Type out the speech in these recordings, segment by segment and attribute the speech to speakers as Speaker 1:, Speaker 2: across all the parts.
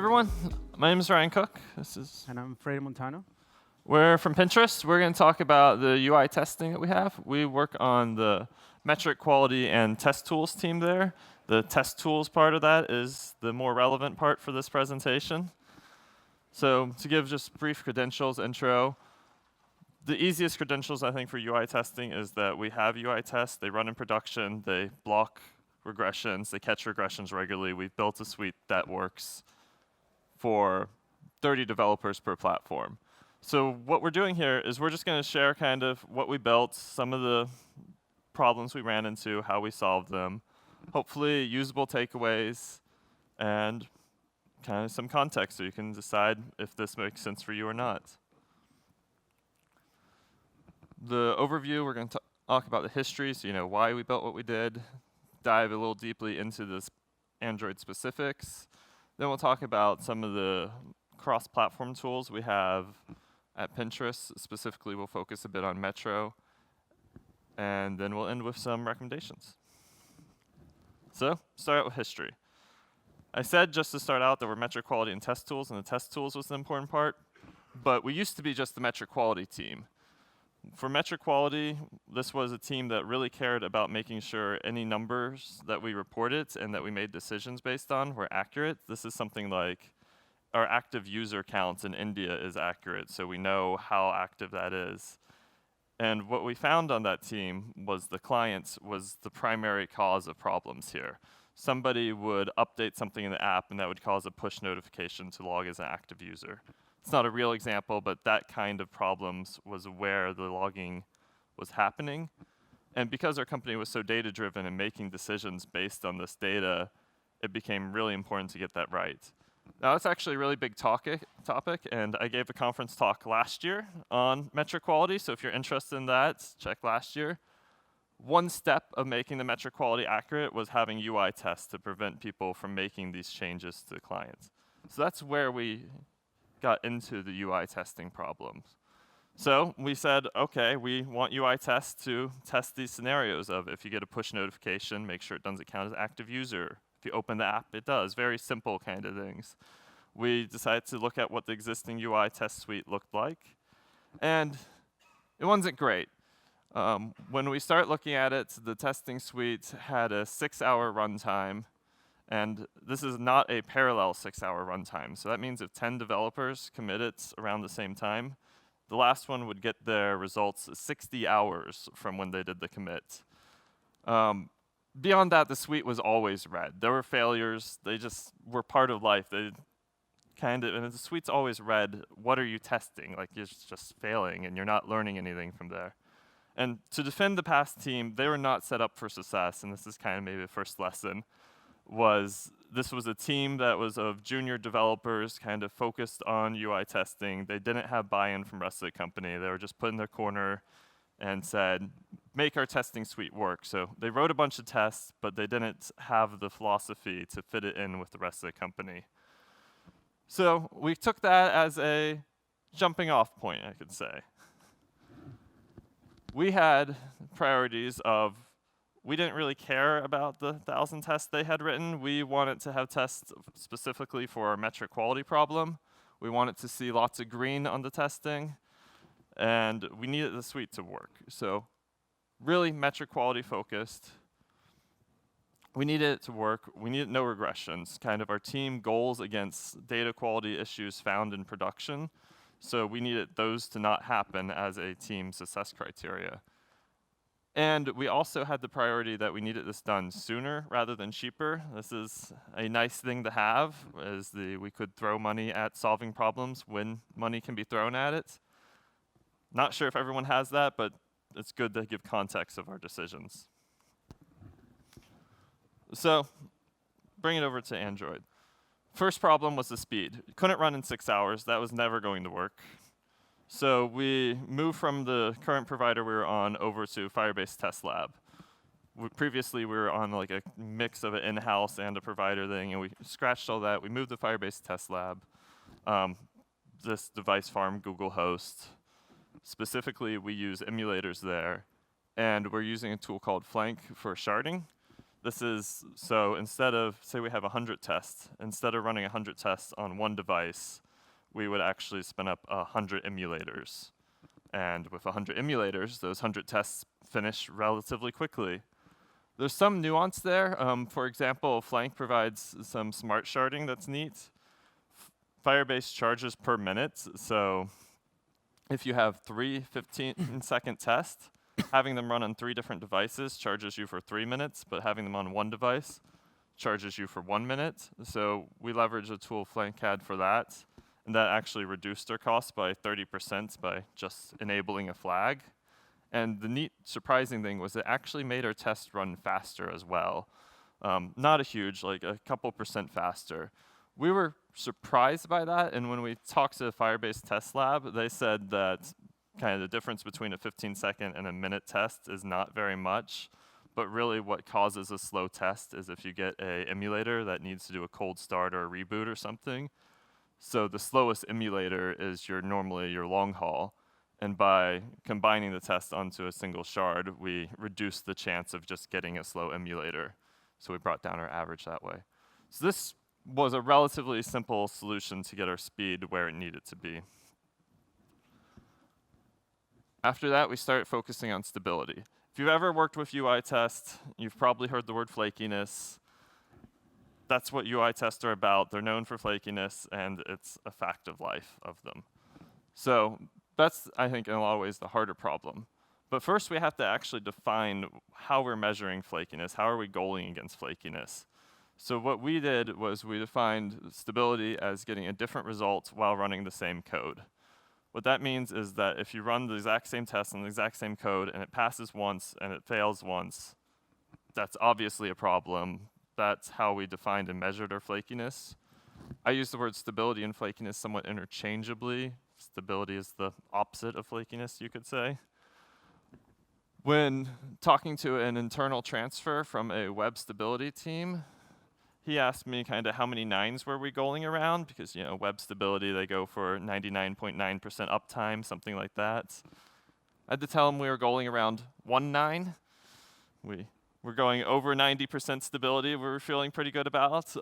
Speaker 1: everyone. My name is Ryan Cooke.
Speaker 2: And I'm Freddy Montano.
Speaker 1: We're from Pinterest. We're going to talk about the UI testing that we have. We work on the metric quality and test tools team there. The test tools part of that is the more relevant part for this presentation. So to give just brief credentials intro, the easiest credentials I think for UI testing is that we have UI tests. They run in production. They block regressions. They catch regressions regularly. We've built a suite that works for 30 developers per platform. So what we're doing here is we're just going to share kind of what we built, some of the problems we ran into, how we solved them, hopefully usable takeaways, and kind of some context so you can decide if this makes sense for you or not. The overview, we're going to talk about the history, so you know why we built what we did, dive a little deeply into this Android specifics. Then we'll talk about some of the cross-platform tools we have at Pinterest. Specifically, we'll focus a bit on Metro. And then we'll end with some recommendations. So, start out with history. I said just to start out there were metric quality and test tools, and the test tools was the important part. But we used to be just the metric quality team. For metric quality, this was a team that really cared about making sure any numbers that we reported and that we made decisions based on were accurate. This is something like our active user count in India is accurate, so we know how active that is. And what we found on that team was the client was the primary cause of problems here. Somebody would update something in the app, and that would cause a push notification to log as an active user. It's not a real example, but that kind of problems was where the logging was happening. And because our company was so data-driven and making decisions based on this data, it became really important to get that right. Now, that's actually a really big topic, and I gave a conference talk last year on metric quality, so if you're interested in that, check last year. One step of making the metric quality accurate was having UI tests to prevent people from making these changes to the client. So that's where we got into the UI testing problems. So we said, okay, we want UI tests to test these scenarios of if you get a push notification, make sure it doesn't count as active user. If you open the app, it does. Very simple kind of things. We decided to look at what the existing UI test suite looked like. And it wasn't great. When we start looking at it, the testing suite had a 6-hour runtime. And this is not a parallel 6-hour runtime. So that means if 10 developers commit it around the same time, the last one would get their results 60 hours from when they did the commit. Beyond that, the suite was always red. There were failures. They just were part of life. And the suite's always red. What are you testing? Like, you're just failing, and you're not learning anything from there. And to defend the past team, they were not set up for success, and this is kind of maybe the first lesson. This was a team that was of junior developers kind of focused on UI testing. They didn't have buy-in from the rest of the company. They were just put in their corner and said, make our testing suite work. So they wrote a bunch of tests, but they didn't have the philosophy to fit it in with the rest of the company. So we took that as a jumping off point, I could say. We had priorities of we didn't really care about the 1,000 tests they had written. We wanted to have tests specifically for our metric quality problem. We wanted to see lots of green on the testing. And we needed the suite to work. So really metric quality focused. We needed it to work. We needed no regressions, kind of our team goals against data quality issues found in production. So we needed those to not happen as a team success criteria. And we also had the priority that we needed this done sooner rather than cheaper. This is a nice thing to have, as we could throw money at solving problems when money can be thrown at it. Not sure if everyone has that, but it's good to give context of our decisions. So, bring it over to Android. First problem was the speed. It couldn't run in 6 hours. That was never going to work. So we moved from the current provider we were on over to Firebase Test Lab. Previously, we were on like a mix of an in-house and a provider thing, and we scratched all that. We moved to Firebase Test Lab. This device farm, Google host. Specifically, we use emulators there, and we're using a tool called Flank for sharding. This is, so instead of, say we have 100 tests, instead of running 100 tests on one device, we would actually spin up 100 emulators. And with 100 emulators, those 100 tests finish relatively quickly. There's some nuance there. For example, Flank provides some smart sharding that's neat. Firebase charges per minute, so if you have three 15-second tests, having them run on 3 different devices charges you for 3 minutes, but having them on one device charges you for 1 minute. So we leverage a tool Flank had for that, and that actually reduced our costs by 30% by just enabling a flag. And the neat, surprising thing was it actually made our test run faster as well. Not a huge, like a couple percent faster. We were surprised by that, and when we talked to the Firebase Test Lab, they said that kind of the difference between a 15-second and a minute test is not very much, but really what causes a slow test is if you get a emulator that needs to do a cold start or a reboot or something. So the slowest emulator is normally your long haul, and by combining the test onto a single shard, we reduce the chance of just getting a slow emulator. So we brought down our average that way. So this was a relatively simple solution to get our speed where it needed to be. After that, we started focusing on stability. If you've ever worked with UI test, you've probably heard the word flakiness. That's what UI tests are about. They're known for flakiness, and it's a fact of life of them. So that's, I think, in a lot of ways, the harder problem. But first, we have to actually define how we're measuring flakiness. How are we goaling against flakiness? So what we did was we defined stability as getting a different result while running the same code. What that means is that if you run the exact same test on the exact same code and it passes once and it fails once, that's obviously a problem. That's how we defined and measured our flakiness. I use the word stability and flakiness somewhat interchangeably. Stability is the opposite of flakiness, you could say. When talking to an internal transfer from a web stability team, he asked me kind of how many 9s were we goaling around, because web stability, they go for 99.9% uptime, something like that. I had to tell him we were goaling around 1 9. We're going over 90% stability, we were feeling pretty good about.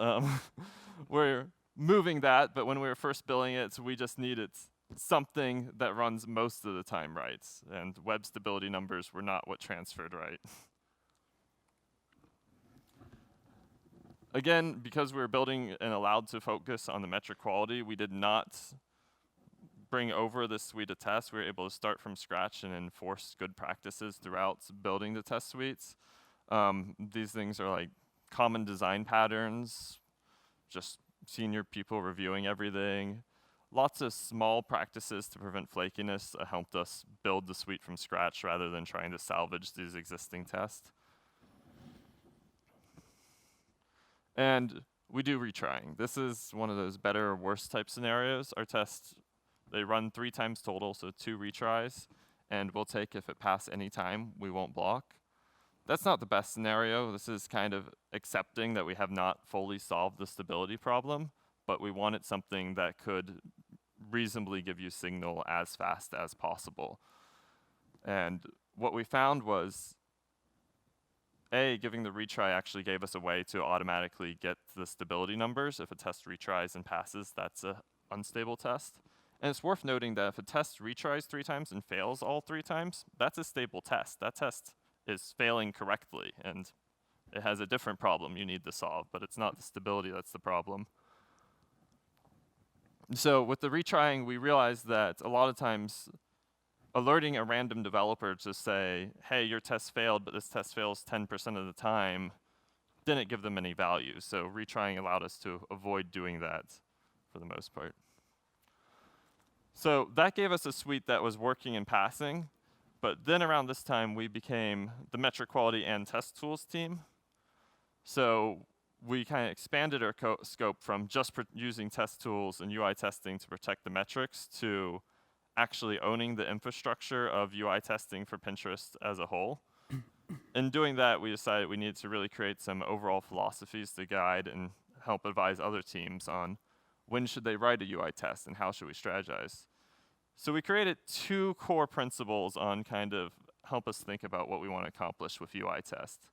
Speaker 1: We're moving that, but when we were first building it, we just needed something that runs most of the time right, and web stability numbers were not what transferred right. Again, because we were building and allowed to focus on the metric quality, we did not bring over this suite of tests. We were able to start from scratch and enforce good practices throughout building the test suites. These things are like common design patterns, just senior people reviewing everything. Lots of small practices to prevent flakiness helped us build the suite from scratch rather than trying to salvage these existing tests. And we do retrying. This is one of those better or worse type scenarios. Our tests, they run 3 times total, so 2 retries, and we'll take if it passes any time, we won't block. That's not the best scenario. This is kind of accepting that we have not fully solved the stability problem, but we wanted something that could reasonably give you signal as fast as possible. And what we found was, giving the retry actually gave us a way to automatically get the stability numbers. If a test retries and passes, that's an unstable test. And it's worth noting that if a test retries 3 times and fails all 3 times, that's a stable test. That test is failing correctly, and it has a different problem you need to solve, but it's not the stability that's the problem. So with the retrying, we realized that a lot of times alerting a random developer to say, hey, your test failed, but this test fails 10% of the time, didn't give them any value. So retrying allowed us to avoid doing that for the most part. So that gave us a suite that was working and passing. But then around this time, we became the metric quality and test tools team. So we kind of expanded our scope from just using test tools and UI testing to protect the metrics to actually owning the infrastructure of UI testing for Pinterest as a whole. In doing that, we decided we needed to really create some overall philosophies to guide and help advise other teams on when should they write a UI test and how should we strategize. So we created 2 core principles on kind of help us think about what we want to accomplish with UI test.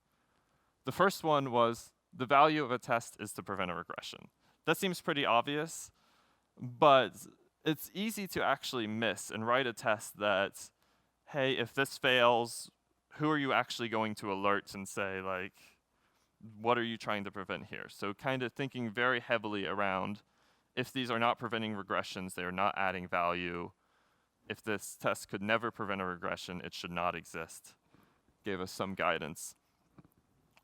Speaker 1: The first one was the value of a test is to prevent a regression. That seems pretty obvious, but it's easy to actually miss and write a test that, hey, if this fails, who are you actually going to alert and say, like, what are you trying to prevent here? So kind of thinking very heavily around, if these are not preventing regressions, they are not adding value. If this test could never prevent a regression, it should not exist. Gave us some guidance.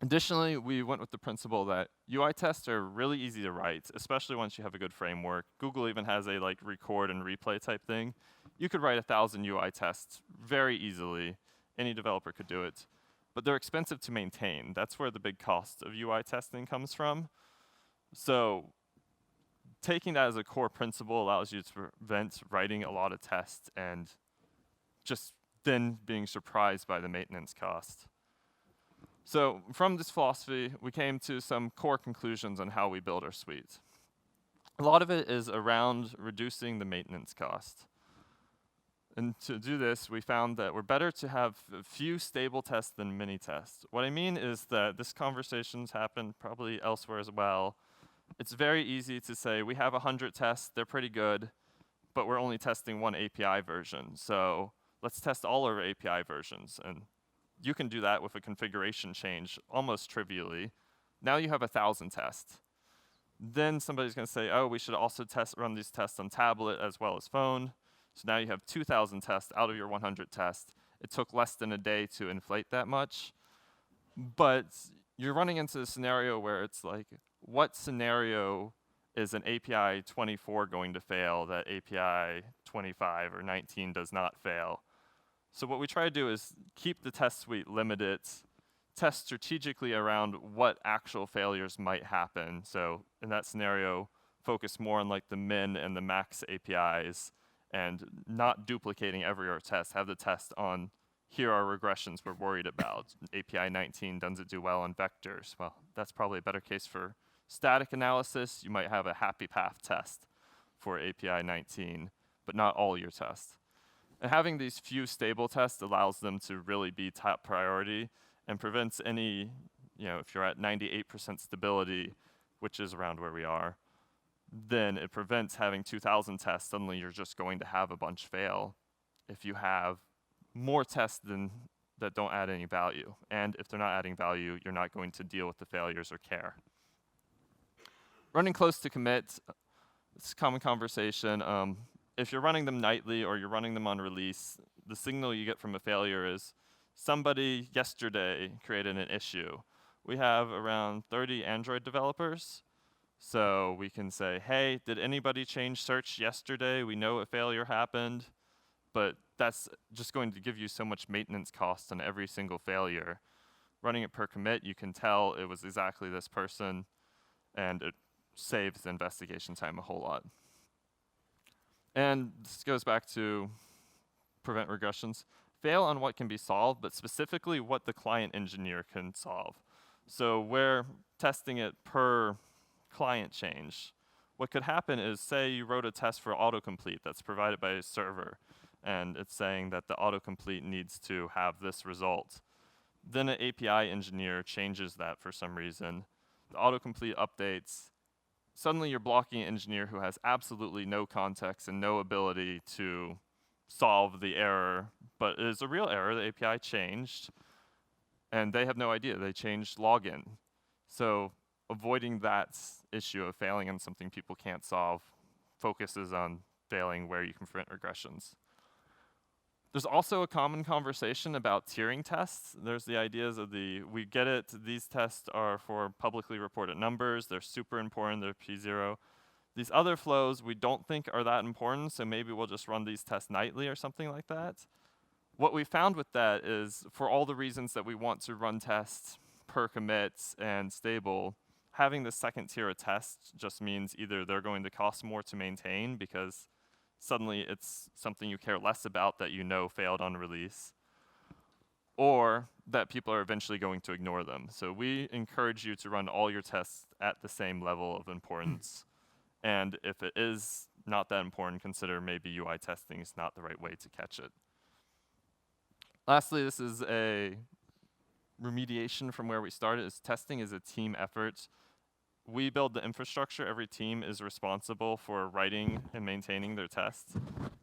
Speaker 1: Additionally, we went with the principle that UI tests are really easy to write, especially once you have a good framework. Google even has a like record and replay type thing. You could write 1,000 UI tests very easily. Any developer could do it. But they're expensive to maintain. That's where the big cost of UI testing comes from. So taking that as a core principle allows you to prevent writing a lot of tests and just then being surprised by the maintenance cost. So from this philosophy, we came to some core conclusions on how we build our suite. A lot of it is around reducing the maintenance cost. And to do this, we found that we're better to have a few stable tests than many tests. What I mean is that this conversation's happened probably elsewhere as well. It's very easy to say, we have 100 tests, they're pretty good, but we're only testing one API version. So let's test all our API versions. And you can do that with a configuration change almost trivially. Now you have 1,000 tests. Then somebody's going to say, oh, we should also run these tests on tablet as well as phone. So now you have 2,000 tests out of your 100 tests. It took less than a day to inflate that much. But you're running into a scenario where it's like, what scenario is an API 24 going to fail that API 25 or 19 does not fail? So what we try to do is keep the test suite limited, test strategically around what actual failures might happen. So in that scenario, focus more on like the min and the max APIs and not duplicating every other test. Have the test on, here are regressions we're worried about. API 19 doesn't do well on vectors. Well, that's probably a better case for static analysis. You might have a happy path test for API 19, but not all your tests. And having these few stable tests allows them to really be top priority and prevents any, if you're at 98% stability, which is around where we are, then it prevents having 2,000 tests. Suddenly you're just going to have a bunch fail if you have more tests that don't add any value. And if they're not adding value, you're not going to deal with the failures or care. Running close to commit, it's a common conversation. If you're running them nightly or you're running them on release, the signal you get from a failure is somebody yesterday created an issue. We have around 30 Android developers. So we can say, hey, did anybody change search yesterday? We know a failure happened, but that's just going to give you so much maintenance cost on every single failure. Running it per commit, you can tell it was exactly this person, and it saves the investigation time a whole lot. And this goes back to prevent regressions. Fail on what can be solved, but specifically what the client engineer can solve. So we're testing it per client change. What could happen is, say you wrote a test for autocomplete that's provided by a server, and it's saying that the autocomplete needs to have this result. Then an API engineer changes that for some reason. The autocomplete updates. Suddenly you're blocking an engineer who has absolutely no context and no ability to solve the error, but it is a real error. The API changed, and they have no idea. They changed login. So avoiding that issue of failing on something people can't solve focuses on failing where you can prevent regressions. There's also a common conversation about tiering tests. There's the ideas of we get it, these tests are for publicly reported numbers, they're super important, they're P0. These other flows we don't think are that important, so maybe we'll just run these tests nightly or something like that. What we found with that is, for all the reasons that we want to run tests per commit and stable, having the second tier of tests just means either they're going to cost more to maintain because suddenly it's something you care less about that you know failed on release, or that people are eventually going to ignore them. So we encourage you to run all your tests at the same level of importance. And if it is not that important, consider maybe UI testing is not the right way to catch it. Lastly, this is a remediation from where we started is testing is a team effort. We build the infrastructure. Every team is responsible for writing and maintaining their tests.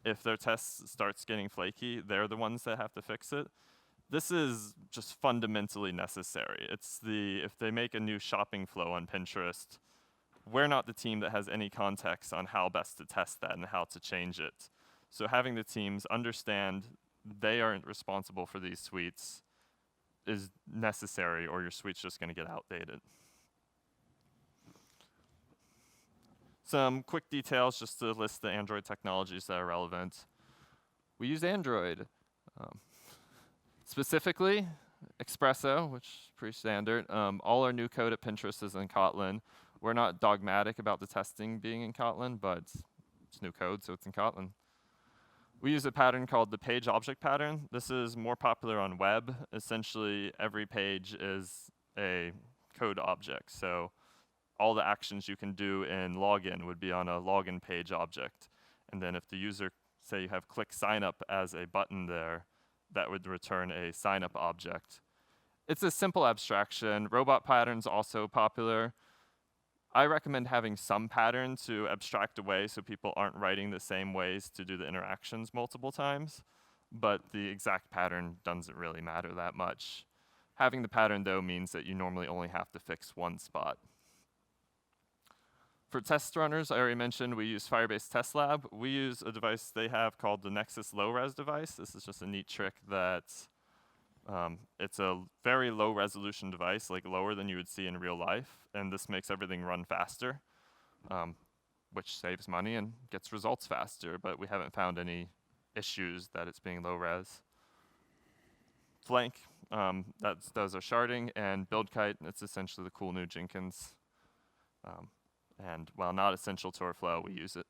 Speaker 1: If their test starts getting flaky, they're the ones that have to fix it. This is just fundamentally necessary. If they make a new shopping flow on Pinterest, we're not the team that has any context on how best to test that and how to change it. So having the teams understand they aren't responsible for these suites is necessary, or your suite's just gonna get outdated. Some quick details just to list the Android technologies that are relevant. We use Android. Specifically, Espresso, which is pretty standard. All our new code at Pinterest is in Kotlin. We're not dogmatic about the testing being in Kotlin, but it's new code, so it's in Kotlin. We use a pattern called the page object pattern. This is more popular on web. Essentially, every page is a code object. So all the actions you can do in login would be on a login page object. And then if the user, say you have click sign up as a button there, that would return a sign up object. It's a simple abstraction. Robot patterns also popular. I recommend having some pattern to abstract away so people aren't writing the same ways to do the interactions multiple times, but the exact pattern doesn't really matter that much. Having the pattern though means that you normally only have to fix one spot. For test runners, I already mentioned we use Firebase Test Lab. We use a device they have called the Nexus Low-Res device. This is just a neat trick that it's a very low resolution device, like lower than you would see in real life, and this makes everything run faster, which saves money and gets results faster, but we haven't found any issues that it's being low res. Flank, that does our sharding, and BuildKite, it's essentially the cool new Jenkins. And while not essential to our flow, we use it.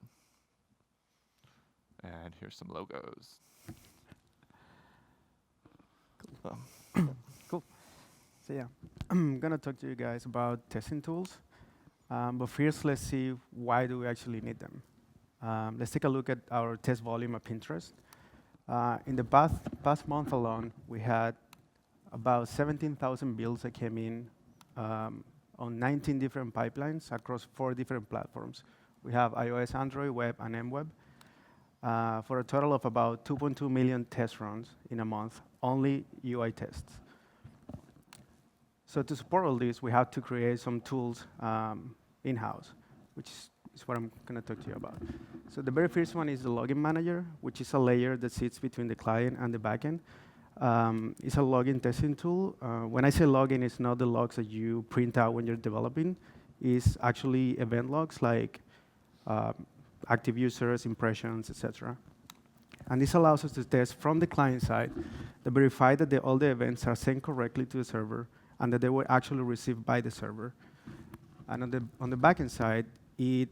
Speaker 1: And here's some logos.
Speaker 2: Cool. So yeah, I'm gonna talk to you guys about testing tools. But first, let's see why do we actually need them. Let's take a look at our test volume at Pinterest. In the past month alone, we had about 17,000 builds that came in on 19 different pipelines across 4 different platforms. We have iOS, Android, web, and mWeb, for a total of about 2.2 million test runs in a month, only UI tests. So to support all this, we have to create some tools in-house, which is what I'm going to talk to you about. So the very first one is the login manager, which is a layer that sits between the client and the backend. It's a login testing tool. When I say login, it's not the logs that you print out when you're developing. It's actually event logs like active users, impressions, etc. And this allows us to test from the client side to verify that all the events are sent correctly to the server and that they were actually received by the server. And on the backend side, it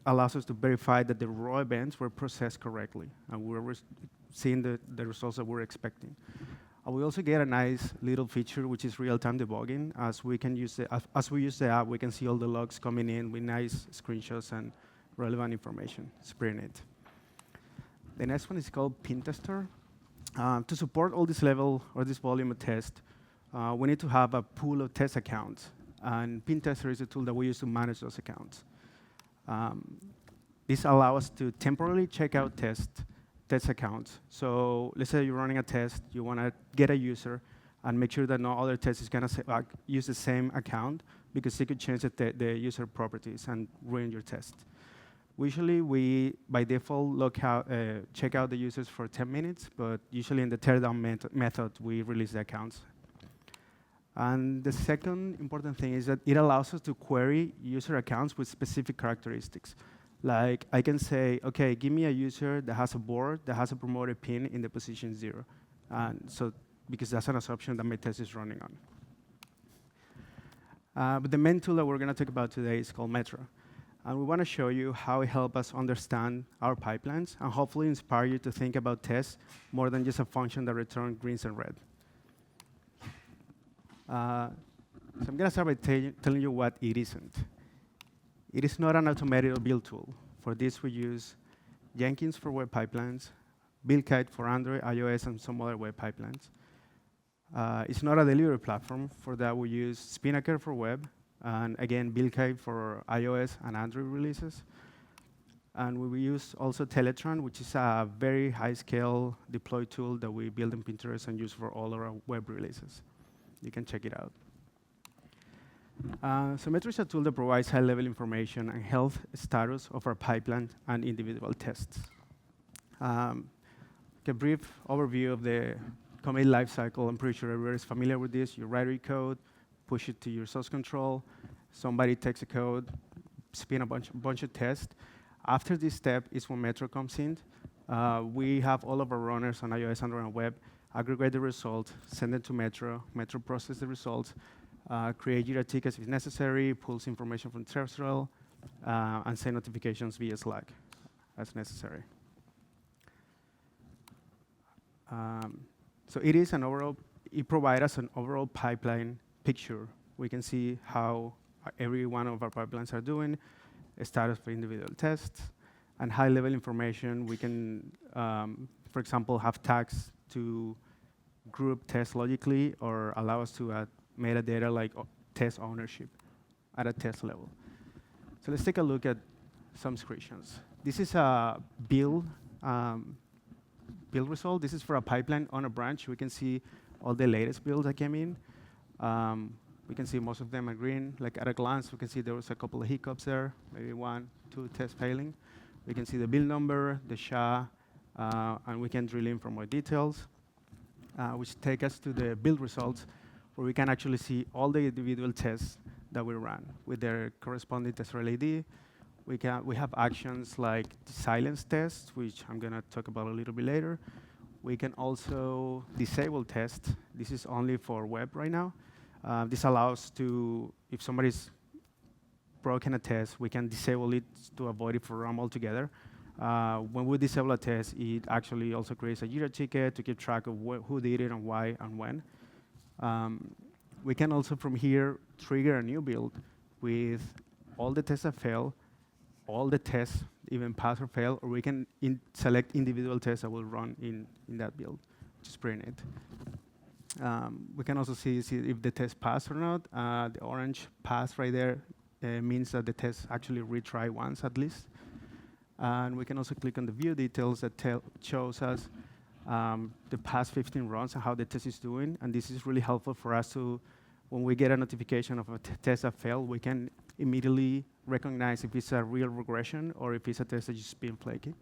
Speaker 2: allows us to verify that the raw events were processed correctly and we're seeing the results that we're expecting. We also get a nice little feature, which is real-time debugging. As we use the app, we can see all the logs coming in with nice screenshots and relevant information. It's pretty neat. The next one is called Pintester. To support all this level or this volume of test, we need to have a pool of test accounts. And Pintester is a tool that we use to manage those accounts. This allows us to temporarily check out test accounts. So let's say you're running a test, you want to get a user and make sure that no other test is going to use the same account because it could change the user properties and ruin your test. Usually, we, by default, check out the users for 10 minutes, but usually in the teardown method, we release the accounts. And the second important thing is that it allows us to query user accounts with specific characteristics. Like, I can say, OK, give me a user that has a board that has a promoted pin in the position 0. And so, because that's an assumption that my test is running on. But the main tool that we're going to talk about today is called Metro. And we want to show you how it helps us understand our pipelines and hopefully inspire you to think about tests more than just a function that returns greens and red. So I'm going to start by telling you what it isn't. It is not an automated build tool. For this, we use Jenkins for web pipelines, BuildKite for Android, iOS, and some other web pipelines. It's not a delivery platform. For that, we use Spinnaker for web, and again, Buildkite for iOS and Android releases. And we use also Teletron, which is a very high-scale deploy tool that we build in Pinterest and use for all our web releases. You can check it out. So Metro is a tool that provides high-level information and health status of our pipeline and individual tests. A brief overview of the commit lifecycle. I'm pretty sure everybody is familiar with this. You write your code, push it to your source control. Somebody takes a code, spin a bunch of tests. After this step is when Metro comes in. We have all of our runners on iOS, Android, and web aggregate the result, send it to Metro. Metro processes the results, create Jira tickets if necessary, pulls information from terrestrial, and send notifications via Slack as necessary. So it provides us an overall pipeline picture. We can see how every one of our pipelines are doing, a status for individual tests, and high-level information. We can, for example, have tags to group tests logically or allow us to add metadata like test ownership at a test level. So let's take a look at some screenshots. This is a build result. This is for a pipeline on a branch. We can see all the latest builds that came in. We can see most of them are green. Like at a glance, we can see there was a couple of hiccups there, maybe 1, 2 tests failing. We can see the build number, the SHA, and we can drill in for more details, which take us to the build results, where we can actually see all the individual tests that we ran with their corresponding test ID. We have actions like the silence test, which I'm going to talk about a little bit later. We can also disable test. This is only for web right now. This allows to, if somebody's broken a test, we can disable it to avoid it for run altogether. When we disable a test, it actually also creates a Jira ticket to keep track of who did it and why and when. We can also, from here, trigger a new build with all the tests that fail, all the tests, even pass or fail, or we can select individual tests that will run in that build, just print it. We can also see if the test passed or not. The orange pass right there means that the test actually retry once at least. And we can also click on the view details that shows us the past 15 runs and how the test is doing. And this is really helpful for us to, when we get a notification of a test that failed, we can immediately recognize if it's a real regression or if it's a test that's just being flaky.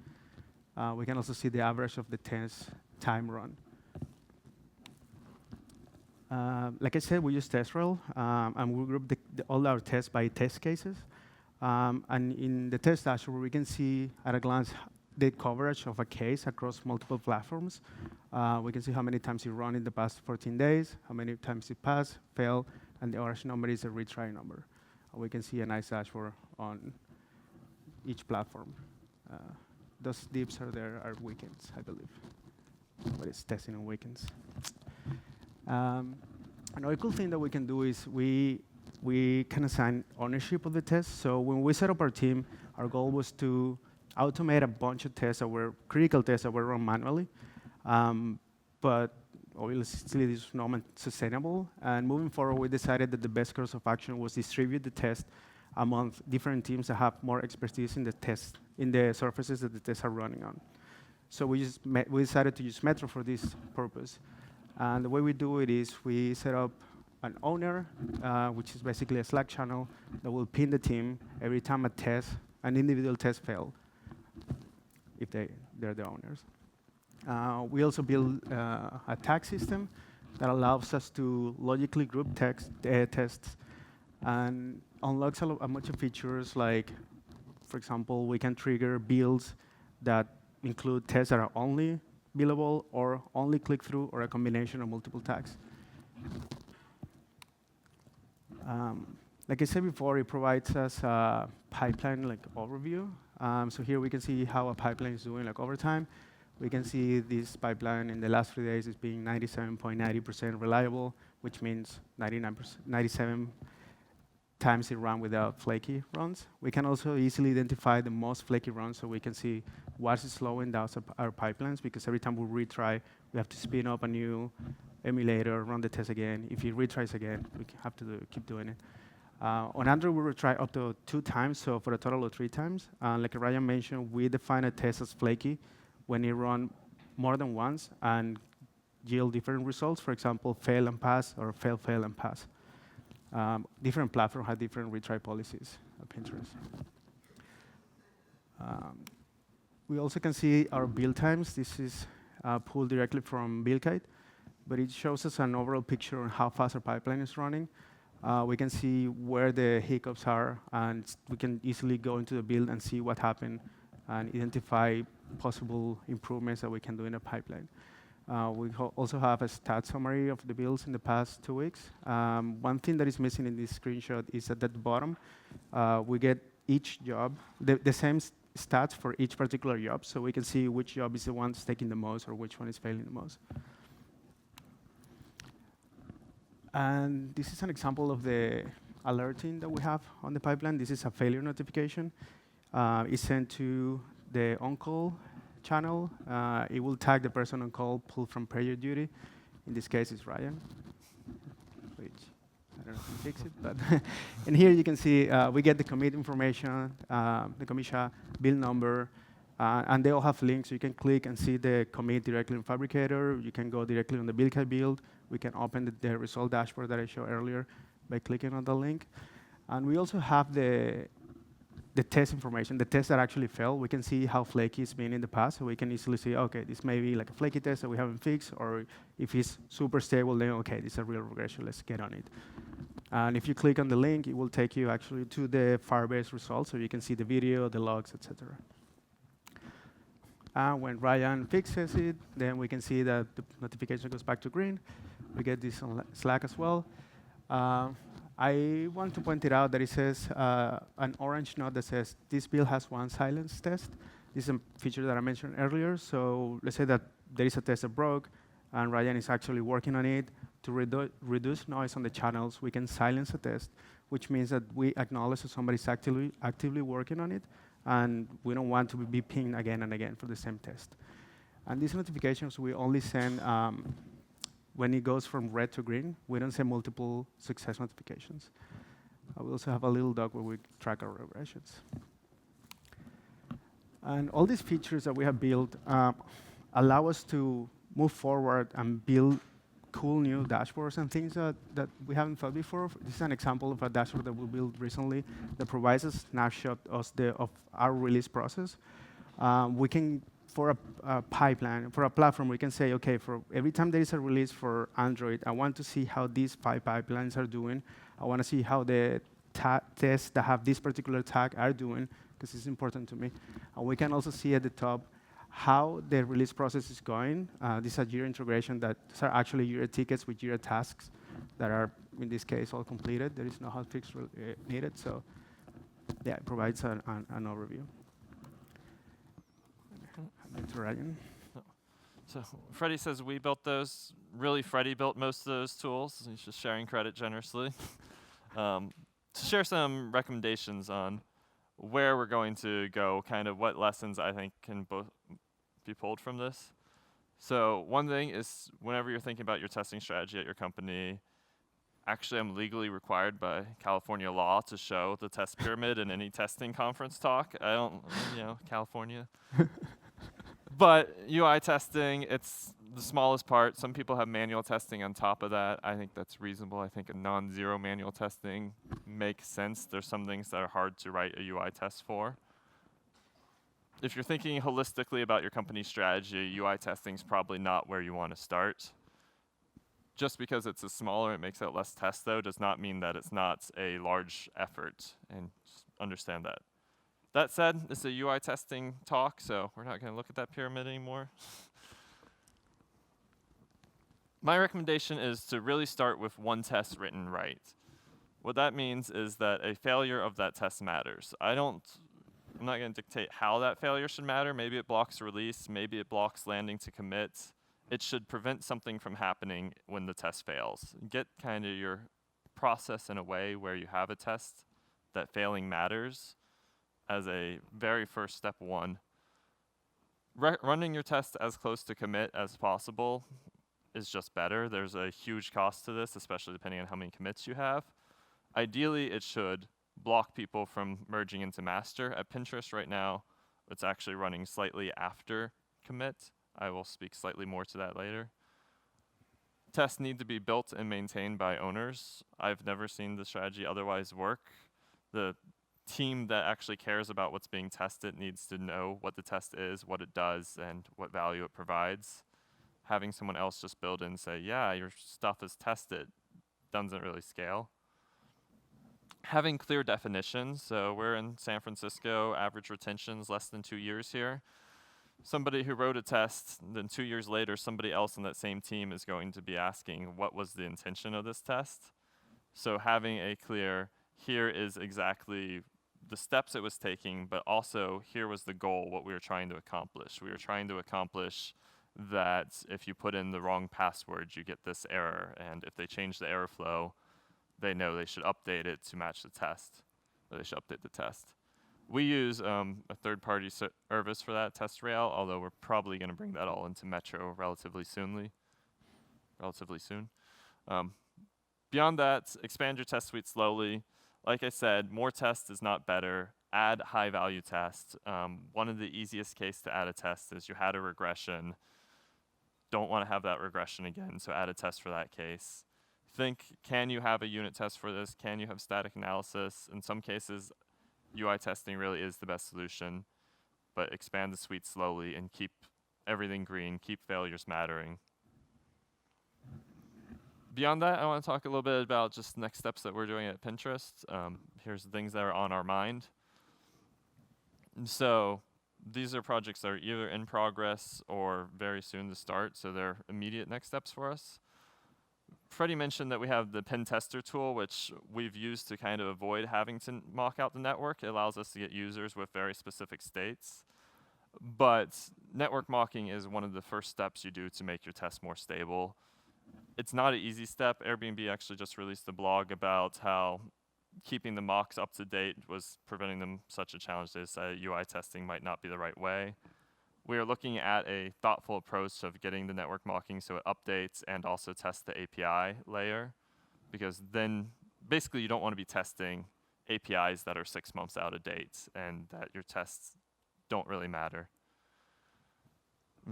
Speaker 2: We can also see the average of the test time run. Like I said, we use TestRel, and we group all our tests by test cases. And in the test dashboard, we can see at a glance the coverage of a case across multiple platforms. We can see how many times it run in the past 14 days, how many times it passed, failed, and the orange number is a retry number. We can see a nice dashboard on each platform. Those dips are weekends, I believe. But it's testing on weekends. Another cool thing that we can do is we can assign ownership of the test. So when we set up our team, our goal was to automate a bunch of tests that were critical tests that were run manually. But obviously, this is not sustainable. And moving forward, we decided that the best course of action was distribute the test among different teams that have more expertise in the surfaces that the tests are running on. So we decided to use Metro for this purpose. And the way we do it is we set up an owner, which is basically a Slack channel that will ping the team every time an individual test fails, if they're the owners. We also build a tag system that allows us to logically group tests and unlocks a bunch of features like, for example, we can trigger builds that include tests that are only billable or only click-through or a combination of multiple tags. Like I said before, it provides us a pipeline overview. So here we can see how a pipeline is doing over time. We can see this pipeline in the last 3 days is being 97.90% reliable, which means 97 times it ran without flaky runs. We can also easily identify the most flaky runs, so we can see what's slowing down our pipelines, because every time we retry, we have to spin up a new emulator, run the test again. If it retries again, we have to keep doing it. On Android, we retry up to 2 times, so for a total of 3 times. Like Ryan mentioned, we define a test as flaky when it run more than once and yield different results. For example, fail and pass, or fail, fail, and pass. Different platforms have different retry policies at Pinterest. We also can see our build times. This is pulled directly from BuildKite, but it shows us an overall picture on how fast our pipeline is running. We can see where the hiccups are, and we can easily go into the build and see what happened and identify possible improvements that we can do in the pipeline. We also have a stat summary of the builds in the past 2 weeks. One thing that is missing in this screenshot is that at the bottom, we get each job, the same stats for each particular job, so we can see which job is the one that's taking the most or which one is failing the most. And this is an example of the alerting that we have on the pipeline. This is a failure notification. It's sent to the on-call channel. It will tag the person on call pulled from prayer duty. In this case, it's Ryan, which I don't know if he fix it, but and here you can see we get the commit information, the commit build number, and they all have links. You can click and see the commit directly in Fabricator. You can go directly on the BuildKite build. We can open the result dashboard that I showed earlier by clicking on the link. And we also have the test information, the test that actually failed. We can see how flaky it's been in the past, so we can easily see, okay, this may be like a flaky test that we haven't fixed, or if it's super stable, then okay, this is a real regression, let's get on it. And if you click on the link, it will take you actually to the Firebase results, so you can see the video, the logs, etc. And when Ryan fixes it, then we can see that the notification goes back to green. We get this on Slack as well. I want to point it out that it says an orange note that says this build has one silence test. This is a feature that I mentioned earlier. So let's say that there is a test that broke, and Ryan is actually working on it. To reduce noise on the channels, we can silence a test, which means that we acknowledge that somebody's actively working on it, and we don't want to be pinged again and again for the same test. And these notifications we only send when it goes from red to green. We don't send multiple success notifications. We also have a little dog where we track our regressions. And all these features that we have built allow us to move forward and build cool new dashboards and things that we haven't thought before. This is an example of a dashboard that we built recently that provides a snapshot of our release process. We can, for a pipeline, for a platform, we can say, okay, for every time there is a release for Android, I want to see how these 5 pipelines are doing. I want to see how the tests that have this particular tag are doing, because it's important to me. And we can also see at the top how the release process is going. These are Jira integration that are actually Jira tickets with Jira tasks that are, in this case, all completed. There is no hotfix needed. So yeah, it provides an overview. To Ryan.
Speaker 1: So Freddy says we built those. Really, Freddy built most of those tools. He's just sharing credit generously. To share some recommendations on where we're going to go, kind of what lessons I think can both be pulled from this. So one thing is, whenever you're thinking about your testing strategy at your company, actually I'm legally required by California law to show the test pyramid in any testing conference talk. I don't, California. But UI testing, it's the smallest part. Some people have manual testing on top of that. I think that's reasonable. I think a non-zero manual testing makes sense. There's some things that are hard to write a UI test for. If you're thinking holistically about your company's strategy, UI testing is probably not where you want to start. Just because it's smaller, it makes it less tests, though, does not mean that it's not a large effort, and just understand that. That said, this is a UI testing talk, so we're not going to look at that pyramid anymore. My recommendation is to really start with one test written right. What that means is that a failure of that test matters. I'm not going to dictate how that failure should matter. Maybe it blocks release, maybe it blocks landing to commit. It should prevent something from happening when the test fails. Get kind of your process in a way where you have a test that failing matters as a very first step one. Running your test as close to commit as possible is just better. There's a huge cost to this, especially depending on how many commits you have. Ideally, it should block people from merging into master. At Pinterest right now, it's actually running slightly after commit. I will speak slightly more to that later. Tests need to be built and maintained by owners. I've never seen the strategy otherwise work. The team that actually cares about what's being tested needs to know what the test is, what it does, and what value it provides. Having someone else just build in and say, yeah, your stuff is tested, doesn't really scale. Having clear definitions, so we're in San Francisco, average retention's less than 2 years here. Somebody who wrote a test, then 2 years later, somebody else on that same team is going to be asking, what was the intention of this test? So having a clear, here is exactly the steps it was taking, but also here was the goal, what we were trying to accomplish. We were trying to accomplish that if you put in the wrong password, you get this error, and if they change the error flow, they know they should update it to match the test, or they should update the test. We use a third-party service for that, TestRail, although we're probably going to bring that all into Metro relatively soon. Beyond that, expand your test suite slowly. Like I said, more tests is not better. Add high-value tests. One of the easiest case to add a test is you had a regression. Don't want to have that regression again, so add a test for that case. Think, can you have a unit test for this? Can you have static analysis? In some cases, UI testing really is the best solution, but expand the suite slowly and keep everything green, keep failures mattering. Beyond that, I want to talk a little bit about just next steps that we're doing at Pinterest. Here's the things that are on our mind. So these are projects that are either in progress or very soon to start, so they're immediate next steps for us. Freddy mentioned that we have the pen tester tool, which we've used to kind of avoid having to mock out the network. It allows us to get users with very specific states. But network mocking is one of the first steps you do to make your test more stable. It's not an easy step. Airbnb actually just released a blog about how keeping the mocks up to date was preventing them such a challenge. They said UI testing might not be the right way. We are looking at a thoughtful approach of getting the network mocking so it updates and also tests the API layer, because then basically you don't want to be testing APIs that are 6 months out of date and that your tests don't really matter.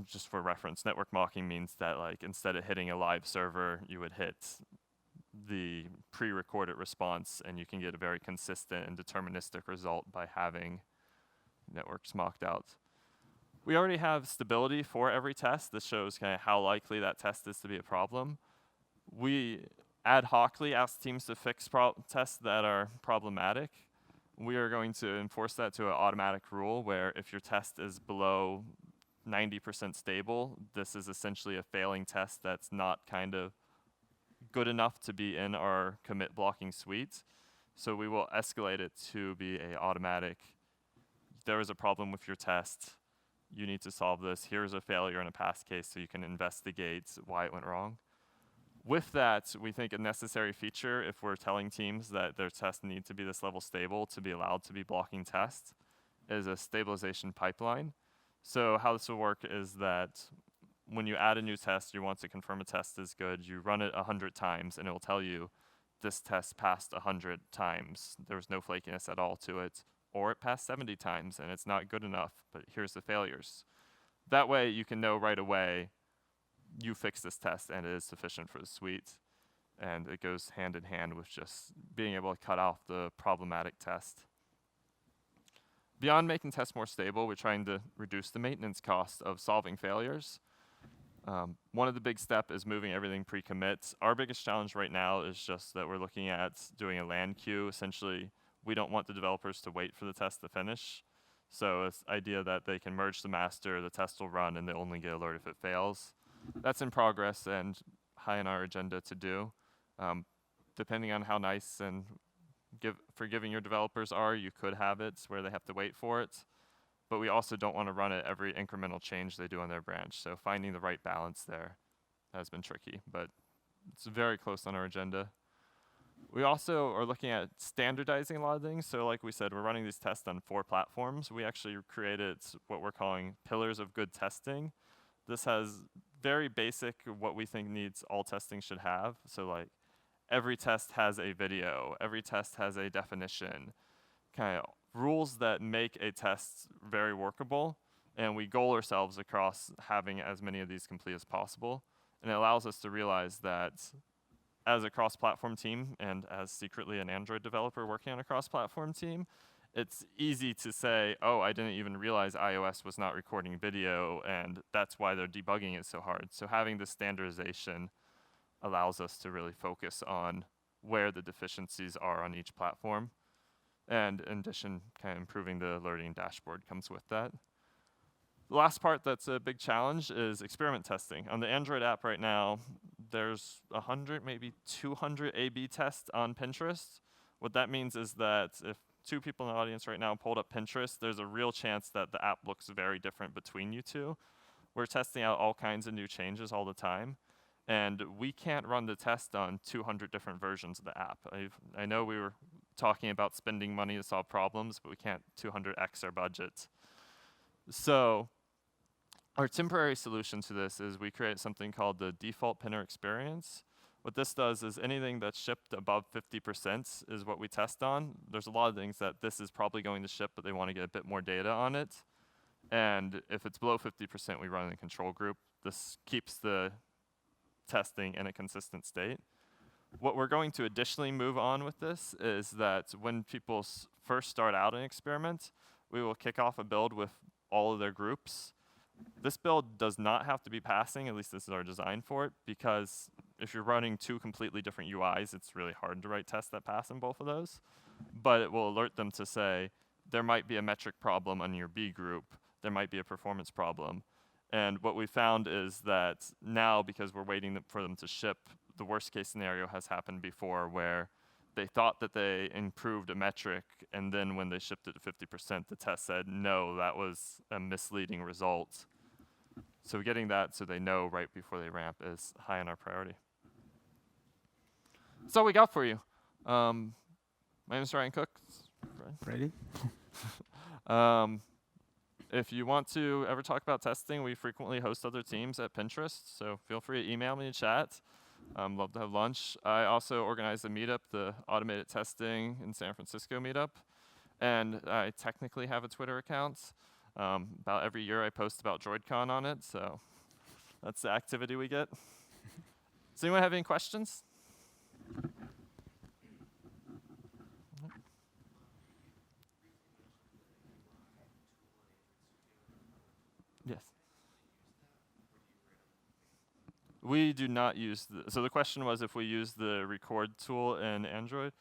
Speaker 1: Just for reference, network mocking means that like instead of hitting a live server, you would hit the pre-recorded response, and you can get a very consistent and deterministic result by having networks mocked out. We already have stability for every test. This shows kind of how likely that test is to be a problem. We ad hocly ask teams to fix tests that are problematic. We are going to enforce that to an automatic rule where if your test is below 90% stable, this is essentially a failing test that's not kind of good enough to be in our commit blocking suite. So we will escalate it to be a automatic, there is a problem with your test, you need to solve this, here's a failure in a past case so you can investigate why it went wrong. With that, we think a necessary feature, if we're telling teams that their tests need to be this level stable to be allowed to be blocking tests, is a stabilization pipeline. So how this will work is that when you add a new test, you want to confirm a test is good, you run it 100 times and it will tell you this test passed 100 times. There was no flakiness at all to it. Or it passed 70 times and it's not good enough, but here's the failures. That way you can know right away you fixed this test and it is sufficient for the suite. And it goes hand in hand with just being able to cut off the problematic test. Beyond making tests more stable, we're trying to reduce the maintenance cost of solving failures. One of the big steps is moving everything pre-commit. Our biggest challenge right now is just that we're looking at doing a land queue. Essentially, we don't want the developers to wait for the test to finish. So it's the idea that they can merge the master, the test will run, and they'll only get alerted if it fails. That's in progress and high on our agenda to do. Depending on how nice and forgiving your developers are, you could have it where they have to wait for it. But we also don't want to run it every incremental change they do on their branch. So finding the right balance there has been tricky, but it's very close on our agenda. We also are looking at standardizing a lot of things. So like we said, we're running these tests on 4 platforms. We actually created what we're calling pillars of good testing. This has very basic what we think needs all testing should have. So like every test has a video, every test has a definition, kind of rules that make a test very workable, and we goal ourselves across having as many of these complete as possible. And it allows us to realize that as a cross-platform team and as secretly an Android developer working on a cross-platform team, it's easy to say, oh, I didn't even realize iOS was not recording video, and that's why they're debugging it so hard. So having this standardization allows us to really focus on where the deficiencies are on each platform. And in addition, kind of improving the alerting dashboard comes with that. The last part that's a big challenge is experiment testing. On the Android app right now, there's 100, maybe 200 A/B tests on Pinterest. What that means is that if 2 people in the audience right now pulled up Pinterest, there's a real chance that the app looks very different between you two. We're testing out all kinds of new changes all the time, and we can't run the test on 200 different versions of the app. I know we were talking about spending money to solve problems, but we can't 200x our budget. So our temporary solution to this is we create something called the default pinner experience. What this does is anything that's shipped above 50% is what we test on. There's a lot of things that this is probably going to ship, but they want to get a bit more data on it. And if it's below 50%, we run in a control group. This keeps the testing in a consistent state. What we're going to additionally move on with this is that when people first start out an experiment, we will kick off a build with all of their groups. This build does not have to be passing, at least this is our design for it, because if you're running 2 completely different UIs, it's really hard to write tests that pass in both of those. But it will alert them to say, there might be a metric problem on your B group, there might be a performance problem. And what we found is that now, because we're waiting for them to ship, the worst case scenario has happened before where they thought that they improved a metric, and then when they shipped it to 50%, the test said, no, that was a misleading result. So getting that so they know right before they ramp is high on our priority. That's all we got for you. My name is Ryan Cooke.
Speaker 2: Freddy?
Speaker 1: If you want to ever talk about testing, we frequently host other teams at Pinterest, so feel free to email me in chat. Love to have lunch. I also organize a meetup, the Automated Testing in San Francisco meetup, and I technically have a Twitter account. About every year I post about droidCon on it, so that's the activity we get. Does anyone have any questions? Yes. We do not use so the question was if we use the record tool in Android.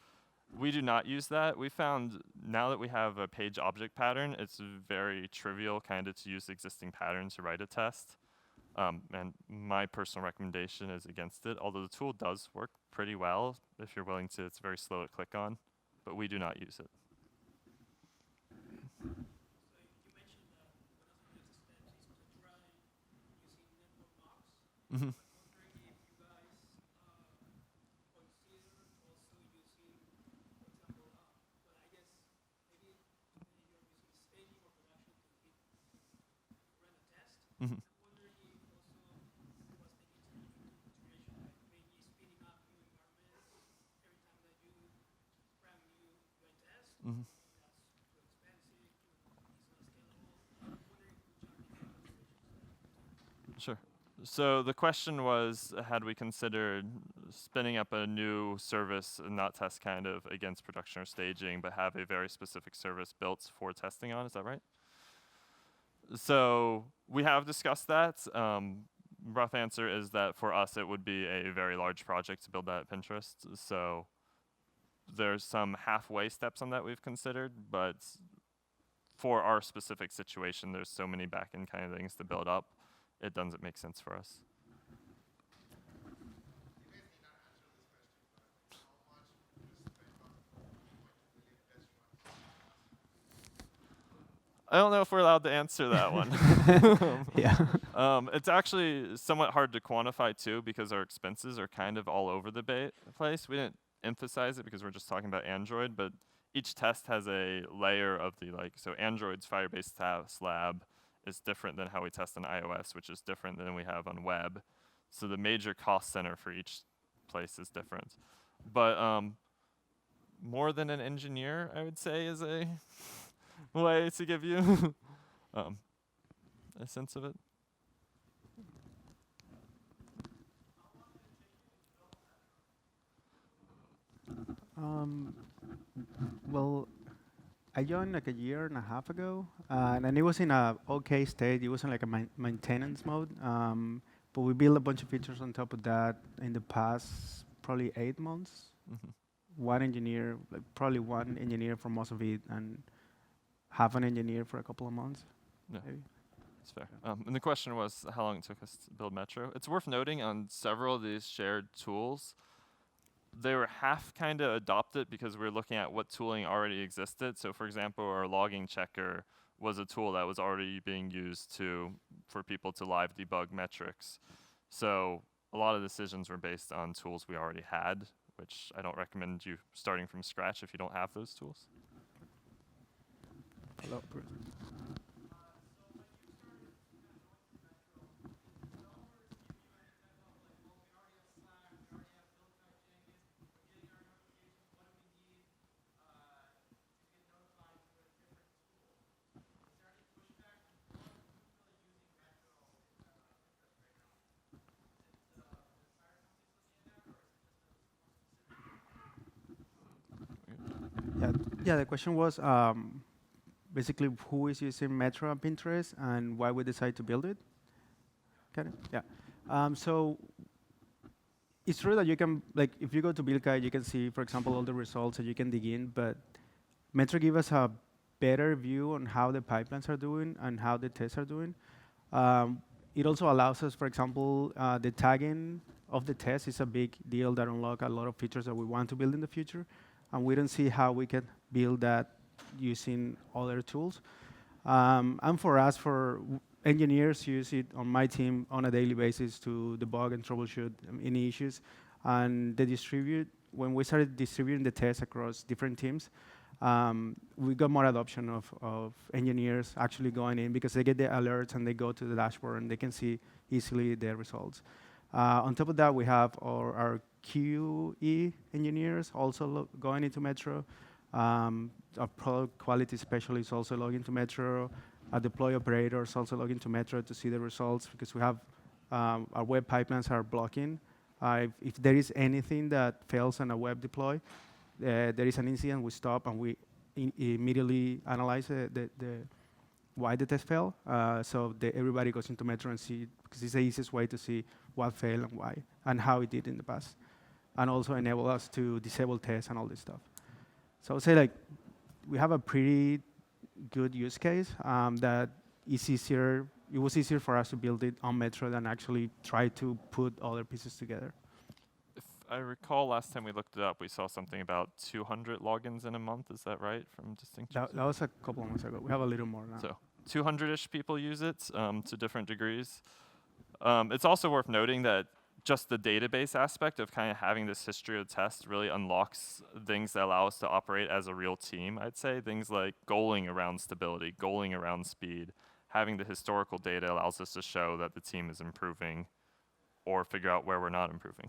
Speaker 1: We do not use that. We found now that we have a page object pattern, it's very trivial kind of to use existing patterns to write a test. And my personal recommendation is against it, although the tool does work pretty well if you're willing to. It's very slow to click on, but we do not use it. Mm-hmm. Mm-hmm. Mm-hmm. Sure. So the question was, had we considered spinning up a new service, not test kind of against production or staging, but have a very specific service built for testing on? Is that right? So we have discussed that. Rough answer is that for us, it would be a very large project to build that at Pinterest. So there's some halfway steps on that we've considered, but for our specific situation, there's so many back-end kind of things to build up, it doesn't make sense for us. I don't know if we're allowed to answer that one.
Speaker 2: Yeah.
Speaker 1: It's actually somewhat hard to quantify too because our expenses are kind of all over the place. We didn't emphasize it because we're just talking about Android, but each test has a layer of the so Android's Firebase Test Lab, is different than how we test on iOS, which is different than we have on web. So the major cost center for each place is different. But more than an engineer, I would say, is a way to give you a sense of it.
Speaker 2: Um, well, I joined like a year and a half ago, and it was in a okay state. It was in like a maintenance mode, but we built a bunch of features on top of that in the past probably 8 months. One engineer, like probably one engineer for most of it, and half an engineer for a couple of months.
Speaker 1: Yeah.
Speaker 2: Maybe.
Speaker 1: That's fair. And the question was how long it took us to build Metro. It's worth noting on several of these shared tools, they were half kind of adopted because we were looking at what tooling already existed. So for example, our logging checker was a tool that was already being used for people to live debug metrics. So a lot of decisions were based on tools we already had, which I don't recommend you starting from scratch if you don't have those tools.
Speaker 2: Hello, Bruce. Yeah, the question was basically who is using Metro and Pinterest and why we decide to build it. Got it? Yeah. So it's true that you can, like, if you go to Build Guide, you can see, for example, all the results and you can dig in, but Metro gives us a better view on how the pipelines are doing and how the tests are doing. It also allows us, for example, the tagging of the test is a big deal that unlock a lot of features that we want to build in the future, and we don't see how we can build that using other tools. And for us, engineers use it on my team on a daily basis to debug and troubleshoot any issues. And when we started distributing the tests across different teams, we got more adoption of engineers actually going in because they get the alerts and they go to the dashboard and they can see easily the results. On top of that, we have our QE engineers also going into Metro. Our product quality specialists also log into Metro. Our deploy operators also log into Metro to see the results because we have our web pipelines are blocking. If there is anything that fails on a web deploy, there is an incident, we stop and we immediately analyze why the test failed. So everybody goes into Metro and see, because it's the easiest way to see what failed and why, and how it did in the past. And also enable us to disable tests and all this stuff. So I would say like, we have a pretty good use case that is easier. It was easier for us to build it on Metro than actually try to put other pieces together.
Speaker 1: If I recall, last time we looked it up, we saw something about 200 logins in a month. Is that right? From Distinction?
Speaker 2: That was a couple of months ago. We have a little more now.
Speaker 1: So 200-ish people use it to different degrees. It's also worth noting that just the database aspect of kind of having this history of tests really unlocks things that allow us to operate as a real team, I'd say. Things like goaling around stability, goaling around speed. Having the historical data allows us to show that the team is improving or figure out where we're not improving.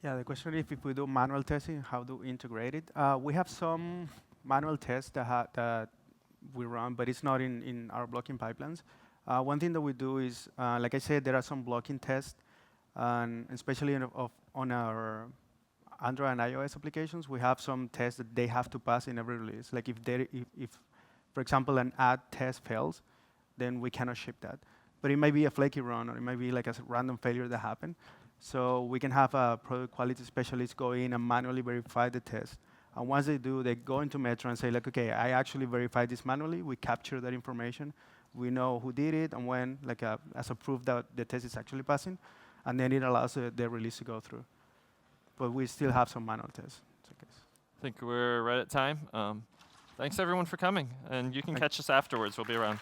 Speaker 2: Yeah, the question is if we do manual testing, how do we integrate it? We have some manual tests that we run, but it's not in our blocking pipelines. One thing that we do is, like I said, there are some blocking tests, and especially on our Android and iOS applications, we have some tests that they have to pass in every release. Like if for example, an add test fails, then we cannot ship that. But it might be a flaky run, or it might be like a random failure that happened. So we can have a product quality specialist go in and manually verify the test. And once they do, they go into Metro and say, like, okay, I actually verified this manually. We capture that information. We know who did it and when, like as a proof that the test is actually passing. And then it allows the release to go through. But we still have some manual tests.
Speaker 1: I think we're right at time. Thanks everyone for coming, and you can catch us afterwards. We'll be around.